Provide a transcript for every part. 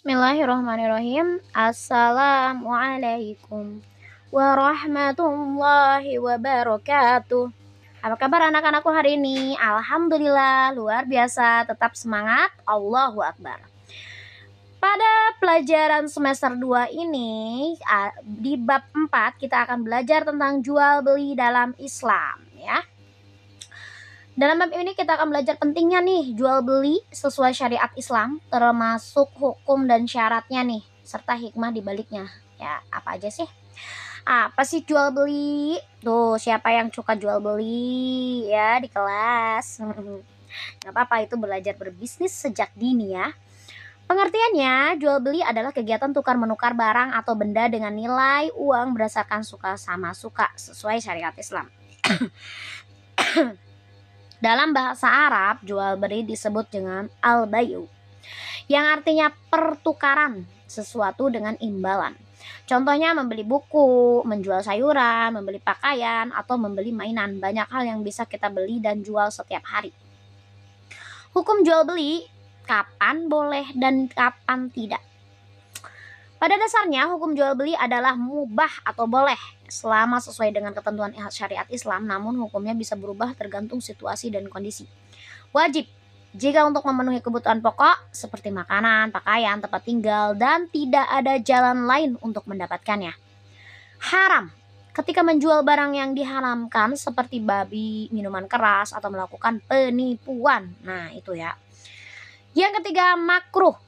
Bismillahirrahmanirrahim. Assalamualaikum warahmatullahi wabarakatuh. Apa kabar anak-anakku hari ini? Alhamdulillah, luar biasa. Tetap semangat. Allahu Akbar. Pada pelajaran semester 2 ini, di bab 4 kita akan belajar tentang jual beli dalam Islam, ya. Dalam bab ini kita akan belajar pentingnya nih jual beli sesuai syariat Islam, termasuk hukum dan syaratnya nih, serta hikmah di baliknya. Ya, apa aja sih? Apa sih jual beli? Tuh, siapa yang suka jual beli ya di kelas? Gak apa-apa, itu belajar berbisnis sejak dini ya. Pengertiannya, jual beli adalah kegiatan tukar menukar barang atau benda dengan nilai uang berdasarkan suka sama suka sesuai syariat Islam. Dalam bahasa Arab, jual beli disebut dengan al-bayu, yang artinya pertukaran sesuatu dengan imbalan. Contohnya membeli buku, menjual sayuran, membeli pakaian, atau membeli mainan. Banyak hal yang bisa kita beli dan jual setiap hari. Hukum jual beli, kapan boleh dan kapan tidak. Pada dasarnya, hukum jual beli adalah mubah atau boleh selama sesuai dengan ketentuan syariat Islam, namun hukumnya bisa berubah tergantung situasi dan kondisi. Wajib jika untuk memenuhi kebutuhan pokok seperti makanan, pakaian, tempat tinggal, dan tidak ada jalan lain untuk mendapatkannya. Haram ketika menjual barang yang diharamkan seperti babi, minuman keras, atau melakukan penipuan. Nah, itu ya. Yang ketiga, makruh.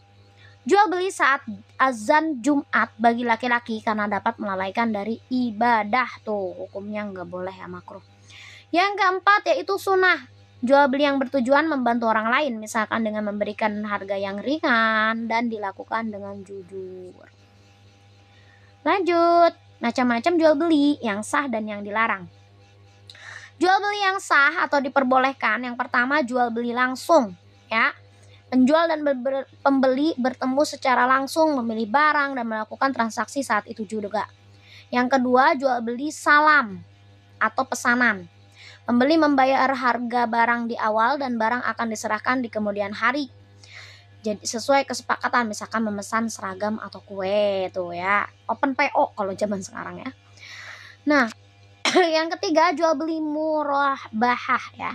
Jual beli saat azan Jumat bagi laki-laki karena dapat melalaikan dari ibadah. Tuh, hukumnya nggak boleh ya, makruh. Yang keempat yaitu sunnah. Jual beli yang bertujuan membantu orang lain, misalkan dengan memberikan harga yang ringan dan dilakukan dengan jujur. Lanjut, macam-macam jual beli yang sah dan yang dilarang. Jual beli yang sah atau diperbolehkan, yang pertama jual beli langsung, ya. Penjual dan pembeli bertemu secara langsung, memilih barang dan melakukan transaksi saat itu juga. Yang kedua, jual beli salam atau pesanan. Pembeli membayar harga barang di awal dan barang akan diserahkan di kemudian hari. Jadi sesuai kesepakatan, misalkan memesan seragam atau kue tuh ya. Open PO kalau zaman sekarang ya. Nah, yang ketiga jual beli murabahah ya.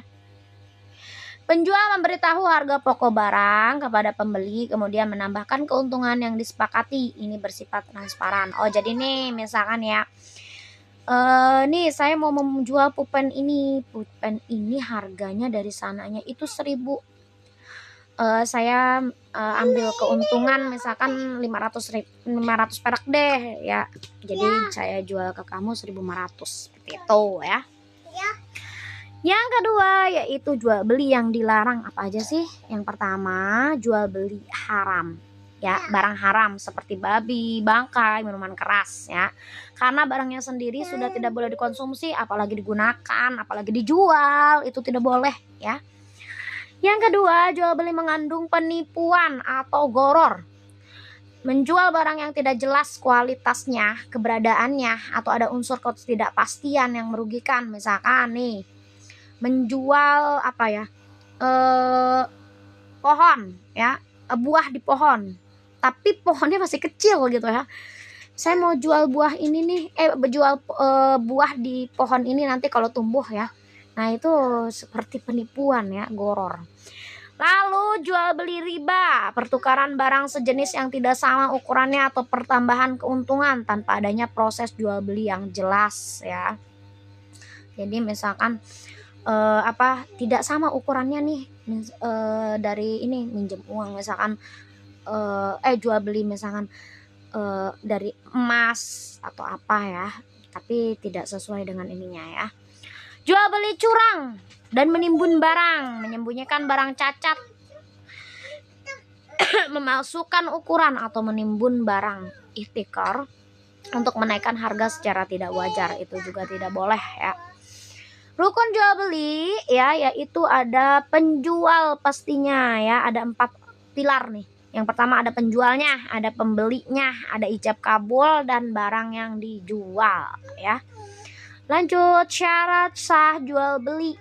Penjual memberitahu harga pokok barang kepada pembeli, kemudian menambahkan keuntungan yang disepakati. Ini bersifat transparan. Oh, jadi nih misalkan ya, nih saya mau menjual pulpen ini. Pulpen ini harganya dari sananya itu 1.000. Saya ambil keuntungan misalkan 500 perak deh ya. Jadi saya jual ke kamu 1.500 seperti itu ya. Yang kedua yaitu jual beli yang dilarang. Apa aja sih? Yang pertama jual beli haram ya, barang haram seperti babi, bangkai, minuman keras ya. Karena barangnya sendiri sudah tidak boleh dikonsumsi, apalagi digunakan, apalagi dijual, itu tidak boleh ya. Yang kedua jual beli mengandung penipuan atau goror. Menjual barang yang tidak jelas kualitasnya, keberadaannya, atau ada unsur ketidakpastian yang merugikan. Misalkan nih menjual apa ya, pohon ya, buah di pohon, tapi pohonnya masih kecil gitu ya. Saya mau jual buah ini nih, jual buah di pohon ini nanti kalau tumbuh ya. Nah, itu seperti penipuan ya, goror. Lalu jual beli riba, pertukaran barang sejenis yang tidak sama ukurannya atau pertambahan keuntungan tanpa adanya proses jual beli yang jelas ya. Jadi misalkan tidak sama ukurannya nih, dari ini minjem uang misalkan, jual beli misalkan dari emas atau apa ya, tapi tidak sesuai dengan ininya ya. Jual beli curang dan menimbun barang, menyembunyikan barang cacat, memalsukan ukuran atau menimbun barang ihtikar untuk menaikkan harga secara tidak wajar, itu juga tidak boleh ya. Rukun jual beli ya, yaitu ada penjual pastinya ya, ada 4 pilar nih. Yang pertama ada penjualnya, ada pembelinya, ada ijab kabul dan barang yang dijual ya. Lanjut, syarat sah jual beli.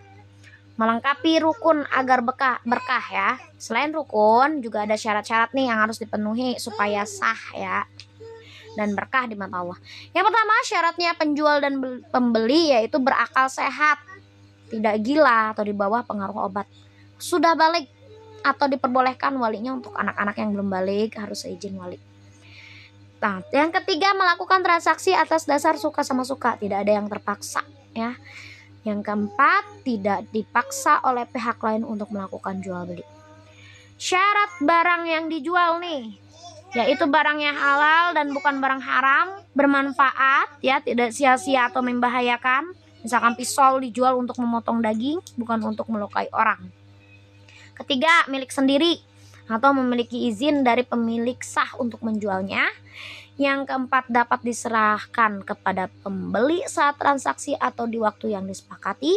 melengkapi rukun agar berkah ya. Selain rukun juga ada syarat-syarat nih yang harus dipenuhi supaya sah ya dan berkah di mata Allah. Yang pertama, syaratnya penjual dan pembeli yaitu berakal sehat, tidak gila atau di bawah pengaruh obat, sudah balik atau diperbolehkan walinya. Untuk anak-anak yang belum balik harus seizin wali. Nah, yang ketiga, melakukan transaksi atas dasar suka sama suka, tidak ada yang terpaksa ya. Yang keempat, tidak dipaksa oleh pihak lain untuk melakukan jual beli. Syarat barang yang dijual nih, yaitu barangnya halal dan bukan barang haram, bermanfaat ya, tidak sia-sia atau membahayakan. Misalkan pisau dijual untuk memotong daging, bukan untuk melukai orang. Ketiga, milik sendiri atau memiliki izin dari pemilik sah untuk menjualnya. Yang keempat, dapat diserahkan kepada pembeli saat transaksi atau di waktu yang disepakati.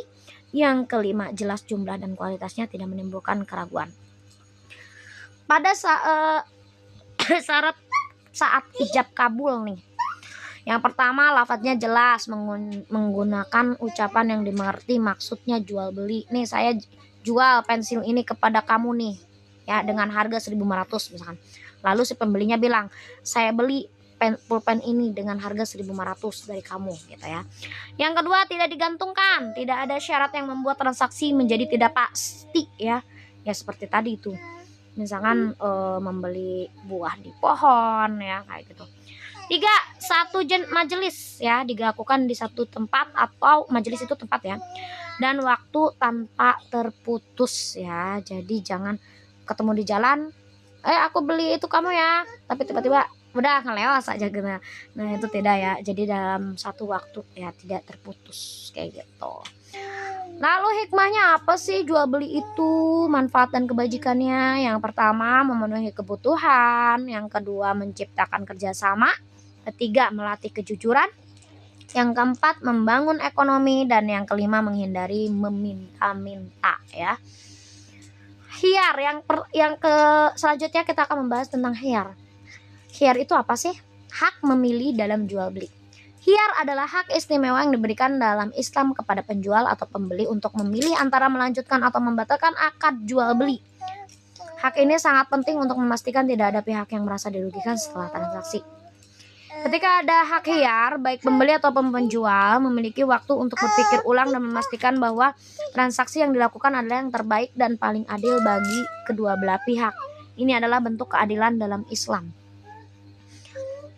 Yang kelima, jelas jumlah dan kualitasnya, tidak menimbulkan keraguan. Pada syarat saat ijab kabul nih. Yang pertama, lafadznya jelas, menggunakan ucapan yang dimengerti maksudnya jual beli. Nih, saya jual pensil ini kepada kamu nih ya dengan harga 1.500 misalkan. Lalu si pembelinya bilang, saya beli pulpen ini dengan harga 1.500 dari kamu gitu ya. Yang kedua, tidak digantungkan, tidak ada syarat yang membuat transaksi menjadi tidak pasti ya. Ya seperti tadi itu. Misalkan membeli buah di pohon ya kayak gitu. Tiga, satu majelis ya, dilakukan di satu tempat atau majelis itu tempat ya, dan waktu tanpa terputus ya. Jadi jangan ketemu di jalan, aku beli itu kamu ya, tapi tiba-tiba udah ngelewas aja gitu. Nah itu tidak ya, jadi dalam satu waktu ya, tidak terputus kayak gitu. Lalu hikmahnya apa sih jual beli itu? Manfaat dan kebajikannya, yang pertama memenuhi kebutuhan, yang kedua menciptakan kerjasama, ketiga melatih kejujuran, yang keempat membangun ekonomi, dan yang kelima menghindari meminta-minta ya. Khiyar yang selanjutnya kita akan membahas tentang khiyar. Khiyar itu apa sih? Hak memilih dalam jual beli. Khiyar adalah hak istimewa yang diberikan dalam Islam kepada penjual atau pembeli untuk memilih antara melanjutkan atau membatalkan akad jual beli. Hak ini sangat penting untuk memastikan tidak ada pihak yang merasa dirugikan setelah transaksi. Ketika ada hak khiyar, baik pembeli atau penjual memiliki waktu untuk berpikir ulang dan memastikan bahwa transaksi yang dilakukan adalah yang terbaik dan paling adil bagi kedua belah pihak. Ini adalah bentuk keadilan dalam Islam.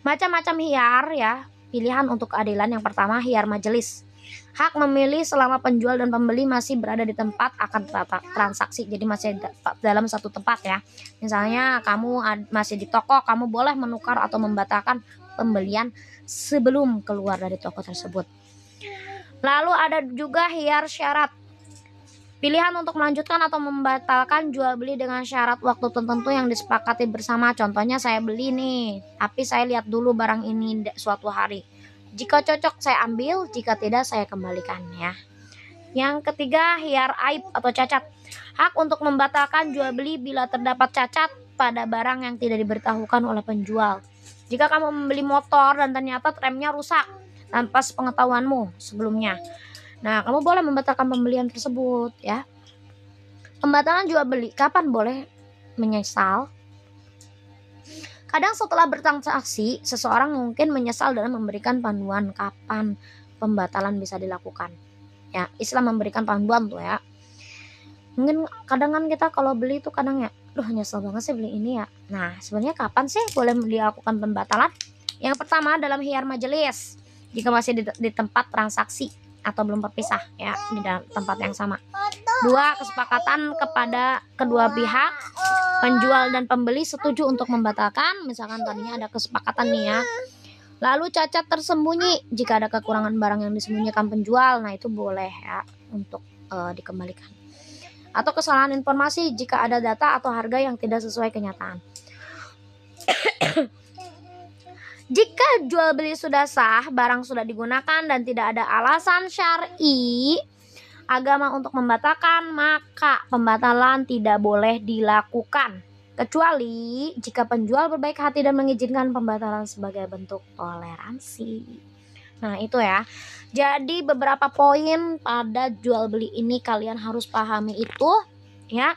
Macam-macam khiyar ya, pilihan untuk keadilan. Yang pertama, khiyar majelis. Hak memilih selama penjual dan pembeli masih berada di tempat akan transaksi. Jadi masih dalam satu tempat ya. Misalnya kamu masih di toko, kamu boleh menukar atau membatalkan pembelian sebelum keluar dari toko tersebut. Lalu ada juga khiyar syarat. Pilihan untuk melanjutkan atau membatalkan jual beli dengan syarat waktu tertentu yang disepakati bersama. Contohnya, saya beli nih, tapi saya lihat dulu barang ini suatu hari. Jika cocok saya ambil, jika tidak saya kembalikan ya. Yang ketiga, khiyar aib atau cacat. Hak untuk membatalkan jual beli bila terdapat cacat pada barang yang tidak diberitahukan oleh penjual. Jika kamu membeli motor dan ternyata remnya rusak tanpa sepengetahuanmu sebelumnya, nah kamu boleh membatalkan pembelian tersebut ya. Pembatalan jual beli, kapan boleh menyesal? Kadang setelah bertransaksi, seseorang mungkin menyesal dalam memberikan panduan kapan pembatalan bisa dilakukan. Ya, Islam memberikan panduan tuh ya. Mungkin kadang kan kita kalau beli tuh kadang ya, nyesel banget sih beli ini ya. Nah, sebenarnya kapan sih boleh dilakukan pembatalan? Yang pertama, dalam khiyar majelis, jika masih di tempat transaksi atau belum berpisah ya, di dalam tempat yang sama. Dua, kesepakatan kepada kedua pihak, penjual dan pembeli setuju untuk membatalkan. Misalkan tadinya ada kesepakatan nih ya. Lalu cacat tersembunyi, jika ada kekurangan barang yang disembunyikan penjual, nah itu boleh ya untuk dikembalikan. Atau kesalahan informasi jika ada data atau harga yang tidak sesuai kenyataan. Jika jual beli sudah sah, barang sudah digunakan dan tidak ada alasan syar'i agama untuk membatalkan, maka pembatalan tidak boleh dilakukan. Kecuali jika penjual berbaik hati dan mengizinkan pembatalan sebagai bentuk toleransi. Nah, itu ya. Jadi beberapa poin pada jual beli ini kalian harus pahami itu ya.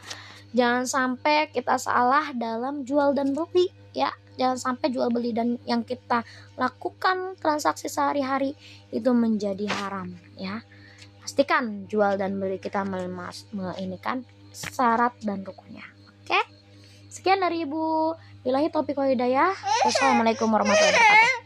Jangan sampai kita salah dalam jual dan beli ya. Jangan sampai jual beli dan yang kita lakukan transaksi sehari-hari itu menjadi haram ya. Pastikan jual dan beli kita ini kan syarat dan rukunnya. Oke? Sekian dari Ibu. Billahi taufiq wal hidayah. Wassalamualaikum warahmatullahi wabarakatuh.